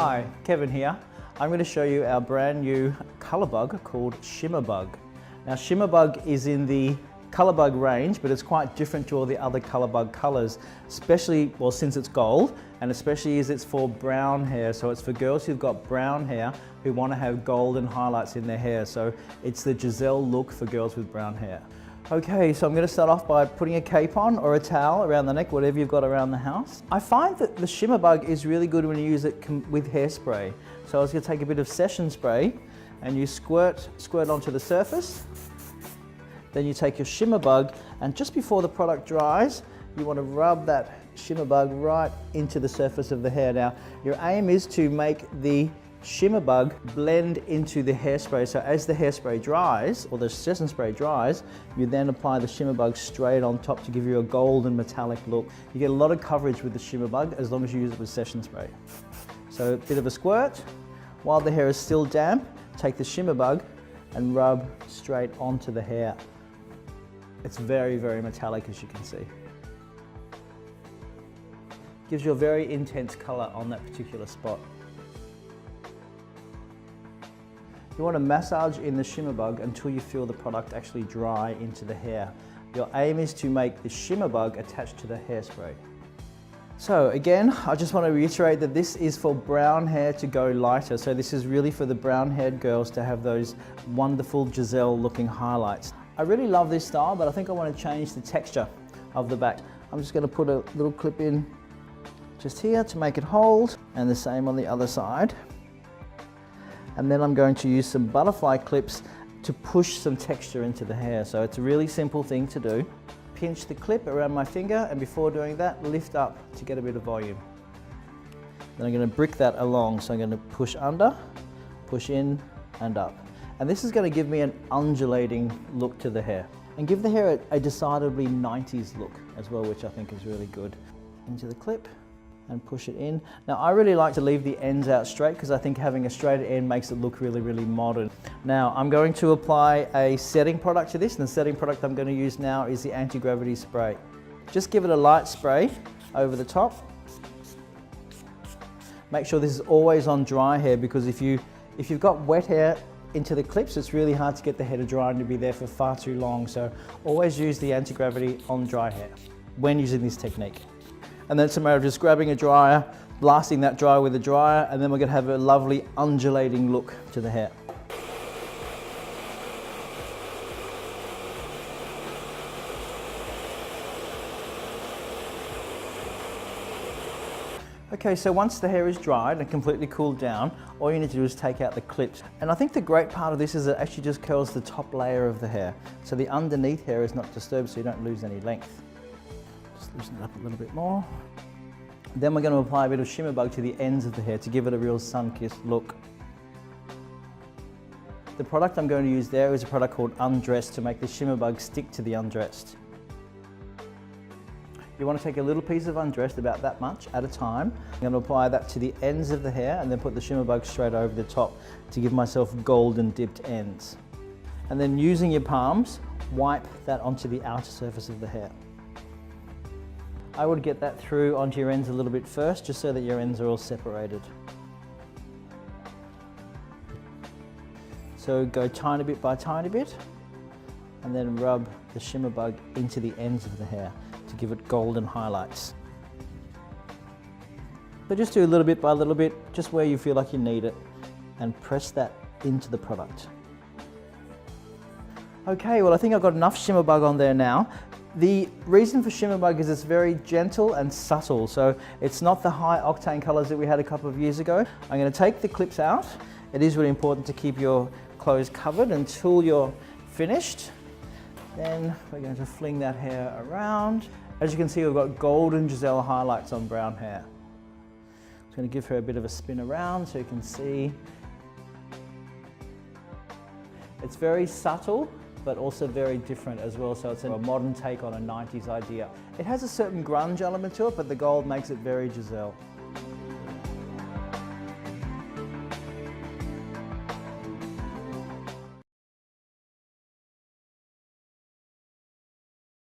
Hi, Kevin here. I'm going to show you our brand new color bug called SHIMMER.BUG. Now SHIMMER.BUG is in the COLOR.BUG range, but it's quite different to all the other COLOR.BUG colors, especially, well, since it's gold, and especially as it's for brown hair. So it's for girls who've got brown hair who want to have golden highlights in their hair. So it's the Giselle look for girls with brown hair. Okay, so I'm going to start off by putting a cape on or a towel around the neck, whatever you've got around the house. I find that the SHIMMER.BUG is really good when you use it with hairspray. So I was going to take a bit of session spray and you squirt onto the surface. Then you take your SHIMMER.BUG, and just before the product dries, you want to rub that SHIMMER.BUG right into the surface of the hair. Now, your aim is to make the SHIMMER.BUG blend into the hairspray. So as the hairspray dries, or the session spray dries, you then apply the SHIMMER.BUG straight on top to give you a golden metallic look. You get a lot of coverage with the SHIMMER.BUG as long as you use it with session spray. So a bit of a squirt. While the hair is still damp, take the SHIMMER.BUG and rub straight onto the hair. It's very, very metallic, as you can see. Gives you a very intense color on that particular spot. You want to massage in the SHIMMER.BUG until you feel the product actually dry into the hair. Your aim is to make the SHIMMER.BUG attached to the hairspray. So again, I just want to reiterate that this is for brown hair to go lighter. So this is really for the brown haired girls to have those wonderful Giselle looking highlights. I really love this style, but I think I want to change the texture of the back. I'm just going to put a little clip in just here to make it hold, and the same on the other side. And then I'm going to use some butterfly clips to push some texture into the hair. So it's a really simple thing to do. Pinch the clip around my finger, and before doing that, lift up to get a bit of volume. Then I'm going to brick that along. So I'm going to push under, push in and up. And this is going to give me an undulating look to the hair. And give the hair a decidedly 90s look as well, which I think is really good. Into the clip and push it in. Now I really like to leave the ends out straight because I think having a straighter end makes it look really, really modern. Now I'm going to apply a setting product to this, and the setting product I'm going to use now is the anti-gravity spray. Just give it a light spray over the top. Make sure this is always on dry hair, because if you've got wet hair into the clips, it's really hard to get the hair to dry and to be there for far too long. So always use the anti-gravity on dry hair when using this technique. And then it's a matter of just grabbing a dryer, blasting that dryer with a dryer, and then we're going to have a lovely undulating look to the hair. Okay, so once the hair is dried and completely cooled down, all you need to do is take out the clips. And I think the great part of this is it actually just curls the top layer of the hair. So the underneath hair is not disturbed, so you don't lose any length. Just loosen it up a little bit more. Then we're going to apply a bit of SHIMMER.BUG to the ends of the hair to give it a real sun-kissed look. The product I'm going to use there is a product called Undressed to make the SHIMMER.BUG stick to the undressed. You want to take a little piece of Undressed, about that much at a time. I'm going to apply that to the ends of the hair and then put the SHIMMER.BUG straight over the top to give myself golden dipped ends. And then using your palms, wipe that onto the outer surface of the hair. I would get that through onto your ends a little bit first, just so that your ends are all separated. So go tiny bit by tiny bit, and then rub the SHIMMER.BUG into the ends of the hair to give it golden highlights. So just do a little bit by little bit, just where you feel like you need it, and press that into the product. Okay, well I think I've got enough SHIMMER.BUG on there now. The reason for SHIMMER.BUG is it's very gentle and subtle, so it's not the high octane colors that we had a couple of years ago. I'm going to take the clips out. It is really important to keep your clothes covered until you're finished. Then we're going to fling that hair around. As you can see, we've got golden Giselle highlights on brown hair. I'm going to give her a bit of a spin around so you can see. It's very subtle, but also very different as well, so it's a modern take on a 90s idea. It has a certain grunge element to it, but the gold makes it very Giselle.